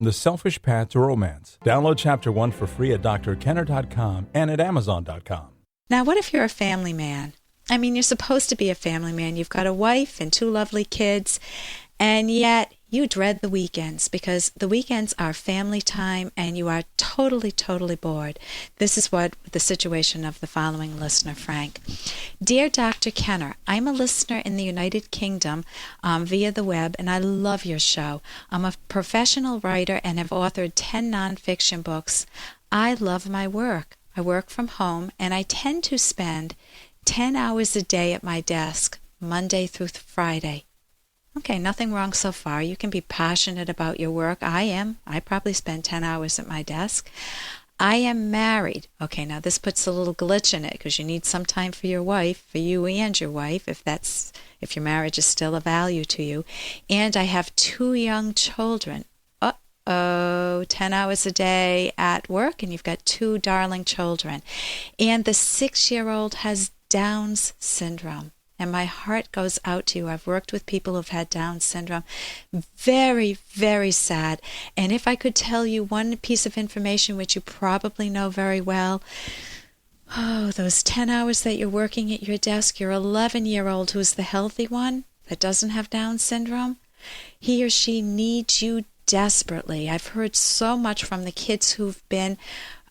The Selfish Path to Romance. Download Chapter 1 for free at drkenner.com and at amazon.com. Now, what if you're a family man? I mean, you're supposed to be a family man. You've got a wife and 2 lovely kids, and yet you dread the weekends because the weekends are family time and you are totally, totally bored. This is what the situation of the following listener, Frank. Dear Dr. Kenner, I'm a listener in the United Kingdom via the web, and I love your show. I'm a professional writer and have authored 10 nonfiction books. I love my work. I work from home, and I tend to spend 10 hours a day at my desk, Monday through Friday. Okay, nothing wrong so far. You can be passionate about your work. I am. I probably spend 10 hours at my desk. I am married. Okay, now this puts a little glitch in it because you need some time for your wife, for you and your wife, if your marriage is still a value to you. And I have 2 young children. 10 hours a day at work, and you've got 2 darling children. And the 6-year-old has Down's syndrome. And my heart goes out to you. I've worked with people who've had Down syndrome. Very, very sad. And if I could tell you one piece of information which you probably know very well, those 10 hours that you're working at your desk, your 11-year-old who's the healthy one that doesn't have Down syndrome, he or she needs you desperately. I've heard so much from the kids who've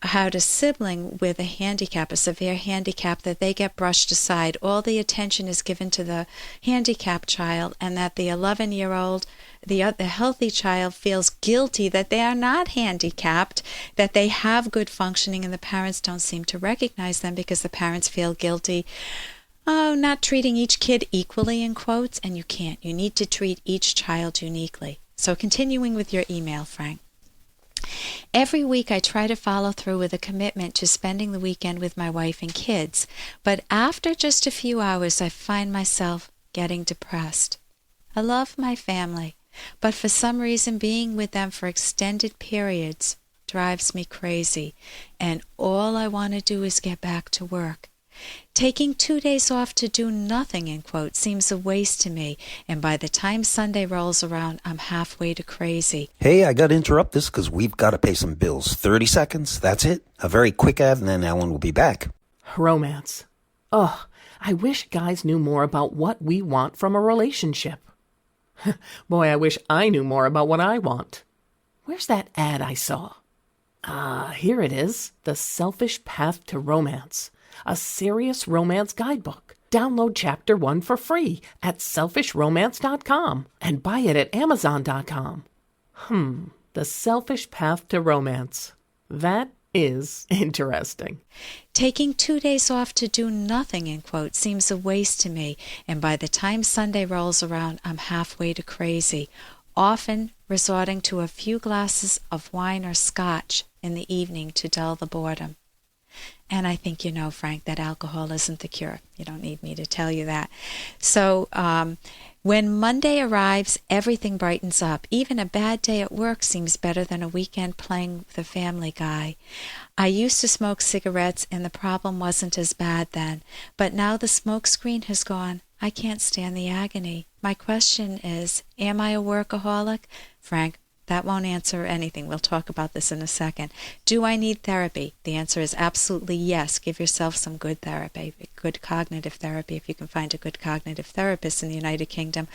had a sibling with a handicap, a severe handicap, that they get brushed aside. All the attention is given to the handicapped child, and that the 11-year-old, the healthy child, feels guilty that they are not handicapped, that they have good functioning, and the parents don't seem to recognize them because the parents feel guilty. Not treating each kid equally, in quotes, and you can't. You need to treat each child uniquely. So continuing with your email, Frank. Every week I try to follow through with a commitment to spending the weekend with my wife and kids, but after just a few hours I find myself getting depressed. I love my family, but for some reason being with them for extended periods drives me crazy, and all I want to do is get back to work. Taking 2 days off to do nothing, in quotes, seems a waste to me, and by the time Sunday rolls around, I'm halfway to crazy. Hey, I got to interrupt this because we've got to pay some bills. 30 seconds, that's it. A very quick ad, and then Ellen will be back. Romance. Ugh, I wish guys knew more about what we want from a relationship. Boy, I wish I knew more about what I want. Where's that ad I saw? Here it is. The Selfish Path to Romance. A serious romance guidebook. Download Chapter 1 for free at selfishromance.com and buy it at amazon.com. The Selfish Path to Romance. That is interesting. Taking 2 days off to do nothing, in quotes, seems a waste to me, and by the time Sunday rolls around, I'm halfway to crazy, often resorting to a few glasses of wine or scotch in the evening to dull the boredom. And I think you know, Frank, that alcohol isn't the cure. You don't need me to tell you that. So when Monday arrives, everything brightens up. Even a bad day at work seems better than a weekend playing the Family Guy. I used to smoke cigarettes, and the problem wasn't as bad then. But now the smoke screen has gone. I can't stand the agony. My question is, am I a workaholic? Frank, that won't answer anything. We'll talk about this in a second. Do I need therapy? The answer is absolutely yes. Give yourself some good therapy, good cognitive therapy, if you can find a good cognitive therapist in the United Kingdom.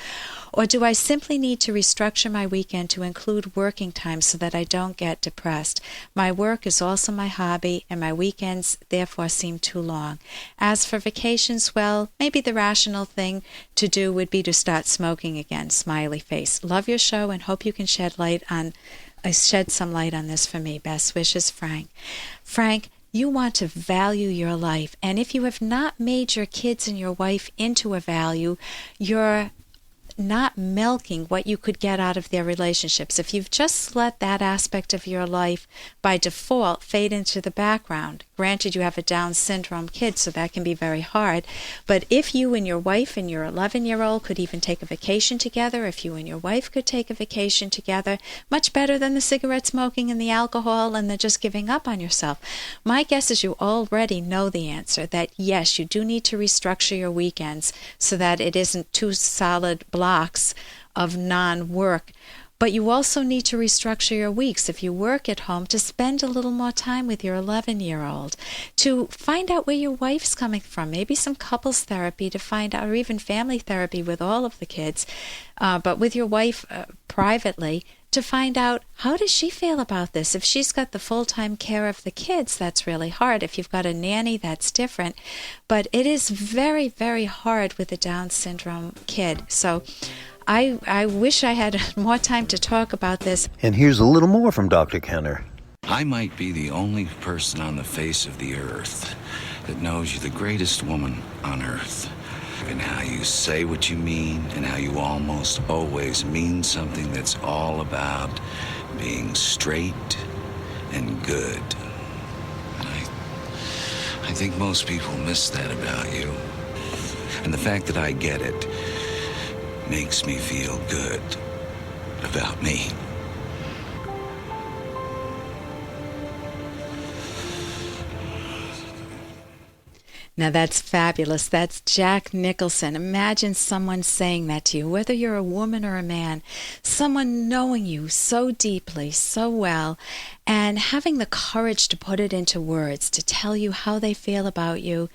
Or do I simply need to restructure my weekend to include working time so that I don't get depressed? My work is also my hobby, and my weekends therefore seem too long. As for vacations, well, maybe the rational thing to do would be to start smoking again. Smiley face. Love your show and hope you can shed some light on this for me. Best wishes, Frank. Frank, you want to value your life, and if you have not made your kids and your wife into a value, you're not milking what you could get out of their relationships. If you've just let that aspect of your life by default fade into the background, granted you have a Down syndrome kid, so that can be very hard, but if you and your wife and your 11-year-old could even take a vacation together, if you and your wife could take a vacation together, much better than the cigarette smoking and the alcohol and the just giving up on yourself. My guess is you already know the answer, that yes, you do need to restructure your weekends so that it isn't two solid blocks of non-work. But you also need to restructure your weeks if you work at home to spend a little more time with your 11-year-old, to find out where your wife's coming from, maybe some couples therapy to find out, or even family therapy with all of the kids, but with your wife privately, to find out how does she feel about this. If she's got the full-time care of the kids, that's really hard. If you've got a nanny, that's different. But it is very, very hard with a Down syndrome kid. So I wish I had more time to talk about this. And here's a little more from Dr. Kenner. I might be the only person on the face of the earth that knows you're the greatest woman on earth. And how you say what you mean, and how you almost always mean something that's all about being straight and good. And I think most people miss that about you. And the fact that I get it makes me feel good about me. Now that's fabulous. That's Jack Nicholson. Imagine someone saying that to you, whether you're a woman or a man, someone knowing you so deeply, so well, and having the courage to put it into words, to tell you how they feel about you.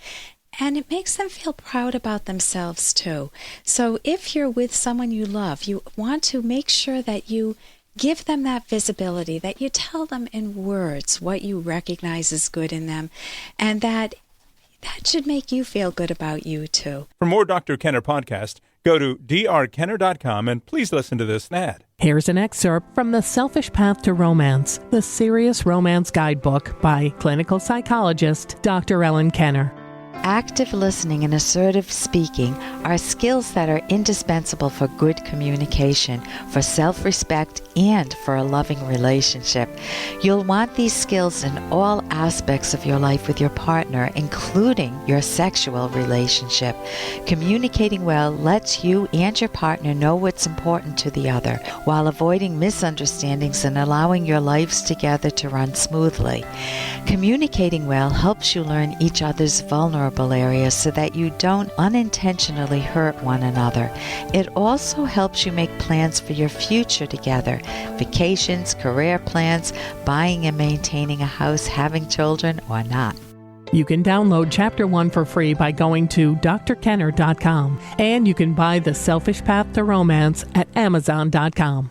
And it makes them feel proud about themselves too. So if you're with someone you love, you want to make sure that you give them that visibility, that you tell them in words what you recognize as good in them, and that should make you feel good about you, too. For more Dr. Kenner podcast, go to drkenner.com and please listen to this ad. Here's an excerpt from The Selfish Path to Romance, the Serious Romance Guidebook by clinical psychologist Dr. Ellen Kenner. Active listening and assertive speaking are skills that are indispensable for good communication, for self-respect, and for a loving relationship. You'll want these skills in all aspects of your life with your partner, including your sexual relationship. Communicating well lets you and your partner know what's important to the other, while avoiding misunderstandings and allowing your lives together to run smoothly. Communicating well helps you learn each other's vulnerable areas so that you don't unintentionally hurt one another. It also helps you make plans for your future together, vacations, career plans, buying and maintaining a house, having children, or not. You can download Chapter 1 for free by going to drkenner.com, and you can buy The Selfish Path to Romance at amazon.com.